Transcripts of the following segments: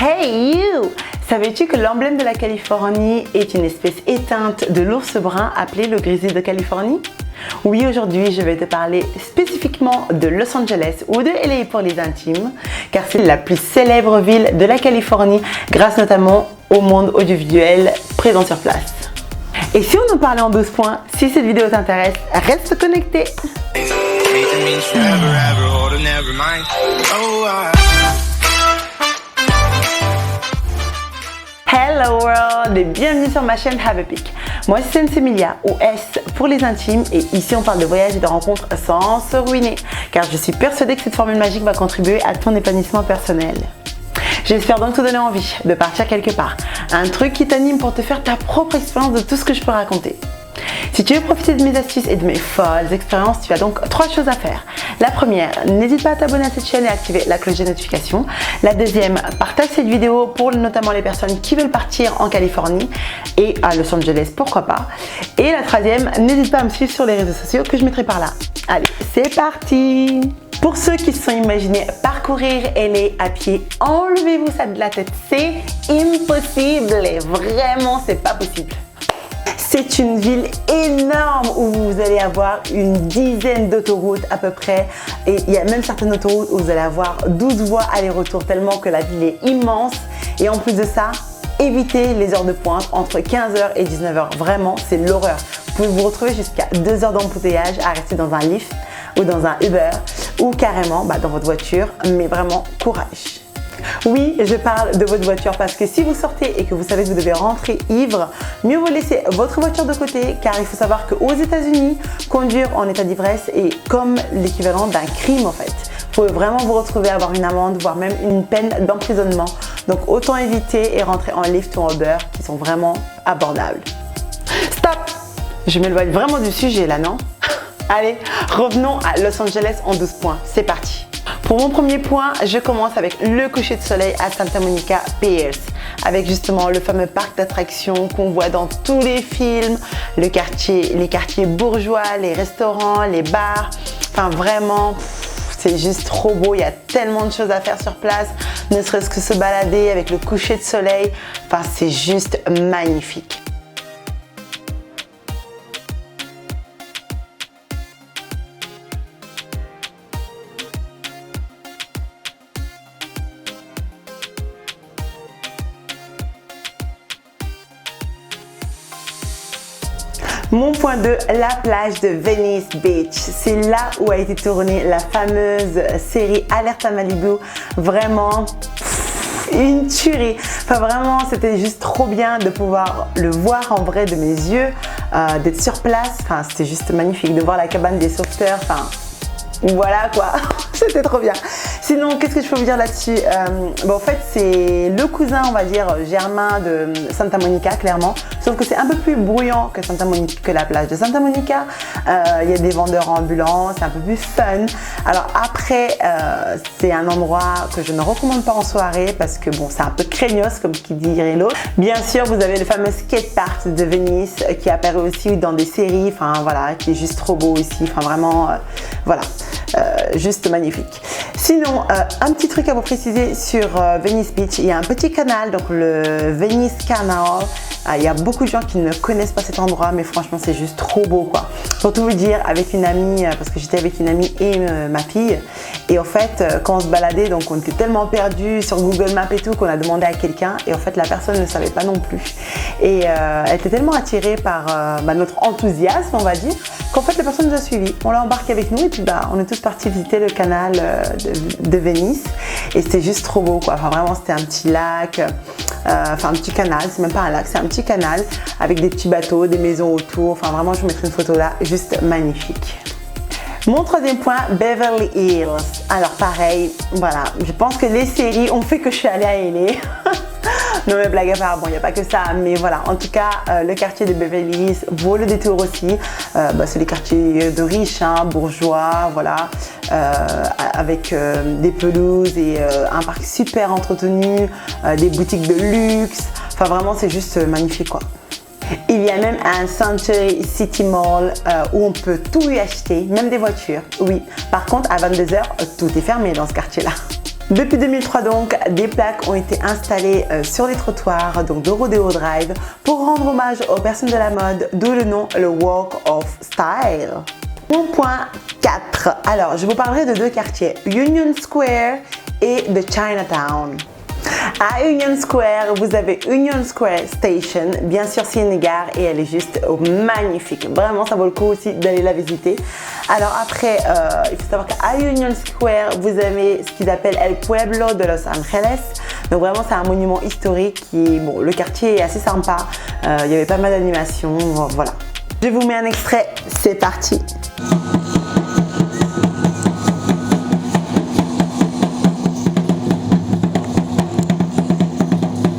Hey you! Savais-tu que l'emblème de la Californie est une espèce éteinte de l'ours brun appelé le grizzly de Californie? Oui, aujourd'hui je vais te parler spécifiquement de Los Angeles ou de LA pour les intimes, car c'est la plus célèbre ville de la Californie grâce notamment au monde audiovisuel présent sur place. Et si on en parlait en 12 points, si cette vidéo t'intéresse, reste connecté! Hello world et bienvenue sur ma chaîne Have a Peek. Moi c'est Sensemilia ou S pour les intimes et ici on parle de voyage et de rencontres sans se ruiner car je suis persuadée que cette formule magique va contribuer à ton épanouissement personnel. J'espère donc te donner envie de partir quelque part, un truc qui t'anime pour te faire ta propre expérience de tout ce que je peux raconter. Si tu veux profiter de mes astuces et de mes folles expériences, tu as donc 3 choses à faire. La première, n'hésite pas à t'abonner à cette chaîne et à activer la cloche de notification. La deuxième, partage cette vidéo pour notamment les personnes qui veulent partir en Californie et à Los Angeles, pourquoi pas. Et la troisième, n'hésite pas à me suivre sur les réseaux sociaux que je mettrai par là. Allez, c'est parti! Pour ceux qui se sont imaginés parcourir LA à pied, enlevez-vous ça de la tête, c'est impossible, vraiment c'est pas possible. C'est une ville énorme où vous allez avoir une dizaine d'autoroutes à peu près et il y a même certaines autoroutes où vous allez avoir 12 voies aller-retour tellement que la ville est immense et en plus de ça, évitez les heures de pointe entre 15h et 19h, vraiment c'est l'horreur. Vous pouvez vous retrouver jusqu'à 2 heures d'embouteillage à rester dans un Lyft ou dans un Uber ou carrément dans votre voiture, mais vraiment courage. Oui, je parle de votre voiture parce que si vous sortez et que vous savez que vous devez rentrer ivre, mieux vaut laisser votre voiture de côté car il faut savoir qu'aux États-Unis, conduire en état d'ivresse est comme l'équivalent d'un crime en fait. Vous pouvez vraiment vous retrouver à avoir une amende, voire même une peine d'emprisonnement. Donc autant éviter et rentrer en Lyft ou en Uber qui sont vraiment abordables. Stop! Je m'éloigne vraiment du sujet là, non? Allez, revenons à Los Angeles en 12 points. C'est parti! Pour mon premier point, je commence avec le coucher de soleil à Santa Monica Pier, avec justement le fameux parc d'attractions qu'on voit dans tous les films, les quartiers bourgeois, les restaurants, les bars, enfin vraiment, c'est juste trop beau, il y a tellement de choses à faire sur place, ne serait-ce que se balader avec le coucher de soleil, enfin c'est juste magnifique. Mon point 2, la plage de Venice Beach. C'est là où a été tournée la fameuse série Alerte à Malibu. Vraiment une tuerie. Enfin vraiment, c'était juste trop bien de pouvoir le voir en vrai de mes yeux, d'être sur place. Enfin, c'était juste magnifique de voir la cabane des sauveteurs. Enfin, voilà quoi, c'était trop bien. Sinon, qu'est-ce que je peux vous dire là-dessus? En fait, c'est le cousin, on va dire, germain de Santa Monica, clairement. Sauf que c'est un peu plus bruyant que la plage de Santa Monica. Il y a des vendeurs ambulants, c'est un peu plus fun. Alors après, c'est un endroit que je ne recommande pas en soirée parce que bon, c'est un peu craignos, comme qui dirait l'autre. Bien sûr, vous avez le fameux skatepark de Venise qui apparaît aussi dans des séries. Enfin voilà, qui est juste trop beau ici. Enfin vraiment, voilà. Juste magnifique. Sinon, un petit truc à vous préciser sur Venice Beach, il y a un petit canal, donc le Venice Canal. Il y a beaucoup de gens qui ne connaissent pas cet endroit, mais franchement c'est juste trop beau quoi. Pour tout vous dire, avec une amie, parce que j'étais avec une amie et ma fille, et en fait quand on se baladait, donc on était tellement perdus sur Google Maps et tout qu'on a demandé à quelqu'un et en fait la personne ne savait pas non plus. Et elle était tellement attirée par notre enthousiasme, on va dire, qu'en fait la personne nous a suivis. On l'a embarqué avec nous et puis on est tous partis visiter le canal de Venise et c'était juste trop beau quoi. Enfin vraiment c'était un petit lac, enfin un petit canal, c'est même pas un lac, c'est un petit canal avec des petits bateaux, des maisons autour. Enfin vraiment je vous mettrai une photo là, juste magnifique. Mon troisième point, Beverly Hills. Alors pareil, voilà, je pense que les séries ont fait que je suis allée à LA. Non mais blague à part, bon il n'y a pas que ça, mais voilà, en tout cas le quartier de Beverly Hills vaut le détour aussi. C'est les quartiers de riches, bourgeois, voilà, avec des pelouses et un parc super entretenu, des boutiques de luxe, enfin vraiment c'est juste magnifique quoi. Il y a même un Century City Mall où on peut tout y acheter, même des voitures, oui. Par contre, à 22h, tout est fermé dans ce quartier-là. Depuis 2003 donc, des plaques ont été installées sur les trottoirs donc de Rodeo Drive pour rendre hommage aux personnes de la mode, d'où le nom, le Walk of Style. Mon point 4. Alors, je vous parlerai de deux quartiers, Union Square et de Chinatown. À Union Square, vous avez Union Square Station. Bien sûr, c'est une gare et elle est juste magnifique. Vraiment, ça vaut le coup aussi d'aller la visiter. Alors après, il faut savoir qu'à Union Square, vous avez ce qu'ils appellent El Pueblo de Los Angeles. Donc vraiment, c'est un monument historique qui, bon, le quartier est assez sympa. Il y avait pas mal d'animations, voilà. Je vous mets un extrait, c'est parti.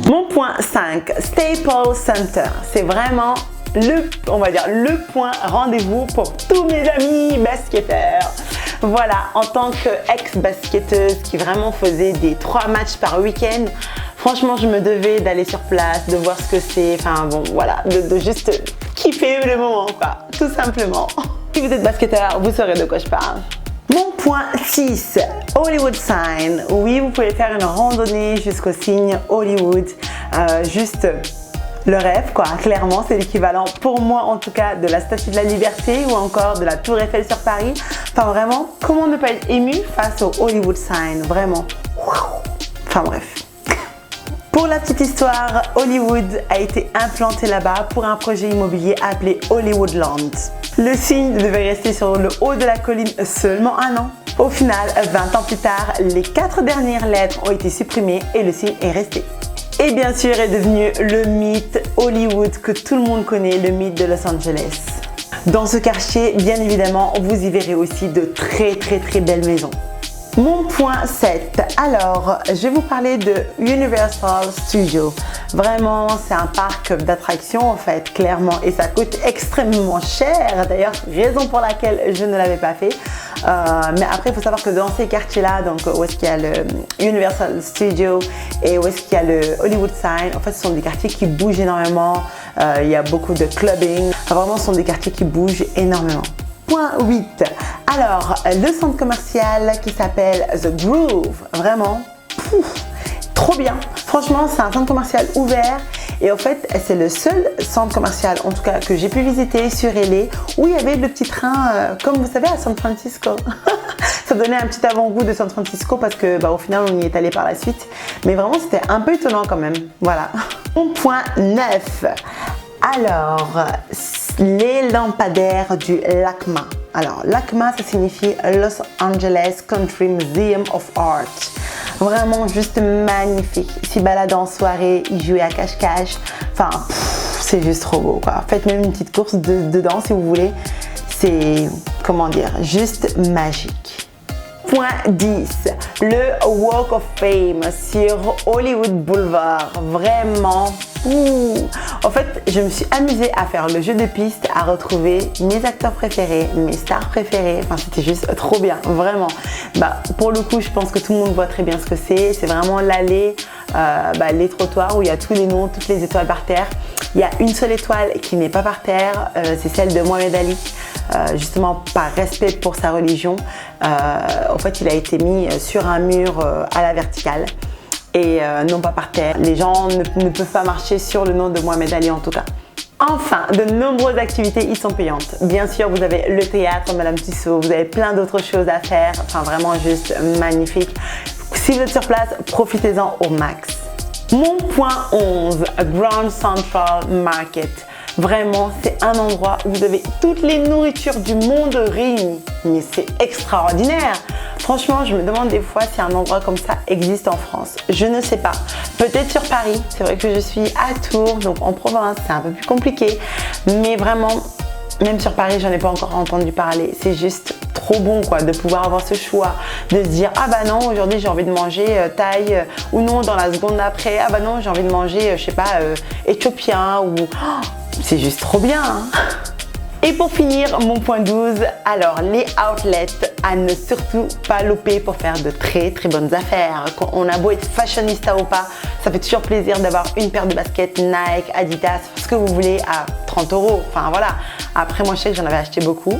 Mon point 5, Staples Center. C'est vraiment on va dire le point rendez-vous pour tous mes amis basketteurs. Voilà, en tant qu'ex-basketteuse qui vraiment faisait des 3 matchs par week-end, franchement, je me devais d'aller sur place, de voir ce que c'est, enfin bon, voilà, de juste kiffer le moment, quoi, tout simplement. Si vous êtes basketteur, vous saurez de quoi je parle. Mon point 6, Hollywood Sign. Oui, vous pouvez faire une randonnée jusqu'au signe Hollywood. Juste le rêve, quoi. Clairement, c'est l'équivalent pour moi, en tout cas, de la Statue de la Liberté ou encore de la Tour Eiffel sur Paris. Enfin, vraiment, comment ne pas être ému face au Hollywood Sign? Vraiment. Enfin, bref. Pour la petite histoire, Hollywood a été implanté là-bas pour un projet immobilier appelé Hollywoodland. Le signe devait rester sur le haut de la colline seulement 1 an. Au final, 20 ans plus tard, les 4 dernières lettres ont été supprimées et le signe est resté. Et bien sûr est devenu le mythe Hollywood que tout le monde connaît, le mythe de Los Angeles. Dans ce quartier, bien évidemment, vous y verrez aussi de très belles maisons. Mon point 7. Alors, je vais vous parler de Universal Studios. Vraiment, c'est un parc d'attractions en fait, clairement, et ça coûte extrêmement cher. D'ailleurs, raison pour laquelle je ne l'avais pas fait. Mais après, il faut savoir que dans ces quartiers-là, donc où est-ce qu'il y a le Universal Studios et où est-ce qu'il y a le Hollywood Sign, en fait, ce sont des quartiers qui bougent énormément. Il y a beaucoup de clubbing. Vraiment, ce sont des quartiers qui bougent énormément. Point 8. Alors, le centre commercial qui s'appelle The Groove, vraiment, trop bien. Franchement, c'est un centre commercial ouvert et en fait, c'est le seul centre commercial, en tout cas, que j'ai pu visiter sur LA où il y avait le petit train, comme vous savez, à San Francisco. Ça donnait un petit avant-goût de San Francisco parce que, au final, on y est allé par la suite. Mais vraiment, c'était un peu étonnant quand même. Voilà. Mon point 9. Alors, les lampadaires du LACMA. Alors, LACMA, ça signifie Los Angeles Country Museum of Art. Vraiment juste magnifique. Ils s'y baladent en soirée, ils jouent à cache-cache. Enfin, c'est juste trop beau, quoi. Faites même une petite course dedans si vous voulez. C'est, comment dire, juste magique. Point 10, le Walk of Fame sur Hollywood Boulevard. Vraiment, en fait, je me suis amusée à faire le jeu de piste, à retrouver mes acteurs préférés, mes stars préférées. Enfin, c'était juste trop bien, vraiment. Pour le coup, je pense que tout le monde voit très bien ce que c'est. C'est vraiment l'allée, les trottoirs où il y a tous les noms, toutes les étoiles par terre. Il y a une seule étoile qui n'est pas par terre, c'est celle de Mohamed Ali. Justement par respect pour sa religion, en fait il a été mis sur un mur à la verticale et non pas par terre. Les gens ne peuvent pas marcher sur le nom de Mohamed Ali en tout cas. Enfin, de nombreuses activités y sont payantes. Bien sûr, vous avez le théâtre Madame Tussauds, vous avez plein d'autres choses à faire, enfin vraiment juste magnifique. Si vous êtes sur place, profitez-en au max. Mon point 11, Grand Central Market. Vraiment, c'est un endroit où vous avez toutes les nourritures du monde réunies. Mais c'est extraordinaire. Franchement, je me demande des fois si un endroit comme ça existe en France. Je ne sais pas. Peut-être sur Paris. C'est vrai que je suis à Tours, donc en province, c'est un peu plus compliqué. Mais vraiment, même sur Paris, j'en ai pas encore entendu parler. C'est juste trop bon quoi, de pouvoir avoir ce choix, de se dire ah bah non, aujourd'hui j'ai envie de manger thaï ou non, dans la seconde d'après, ah bah non, j'ai envie de manger, je sais pas, éthiopien ou... c'est juste trop bien hein. Et pour finir, mon point 12, alors les outlets à ne surtout pas louper pour faire de très bonnes affaires. Quand on a beau être fashionista ou pas, ça fait toujours plaisir d'avoir une paire de baskets Nike, Adidas, ce que vous voulez à 30 €. Enfin voilà, après moi je sais que j'en avais acheté beaucoup.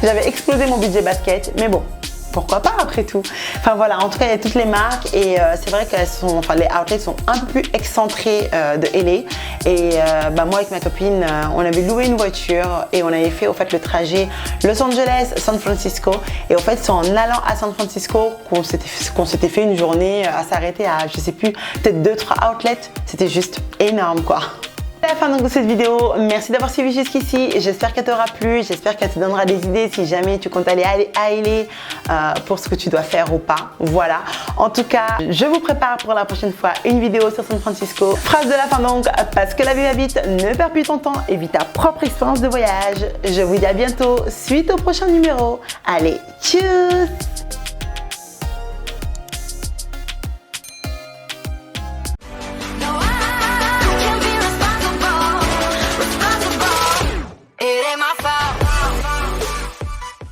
J'avais explosé mon budget basket, mais bon, pourquoi pas après tout. Enfin voilà, en tout cas il y a toutes les marques et c'est vrai que les outlets sont un peu plus excentrés de LA. Et moi avec ma copine, on avait loué une voiture et on avait fait au fait le trajet Los Angeles, San Francisco. Et au fait c'est en allant à San Francisco qu'on s'était fait une journée à s'arrêter à, je sais plus, peut-être 2-3 outlets. C'était juste énorme quoi. C'est la fin donc de cette vidéo. Merci d'avoir suivi jusqu'ici. J'espère qu'elle t'aura plu. J'espère qu'elle te donnera des idées si jamais tu comptes aller à LA pour ce que tu dois faire ou pas. Voilà. En tout cas, je vous prépare pour la prochaine fois une vidéo sur San Francisco. Phrase de la fin donc, parce que la vie va vite, ne perds plus ton temps et vis ta propre expérience de voyage. Je vous dis à bientôt suite au prochain numéro. Allez, tchuss!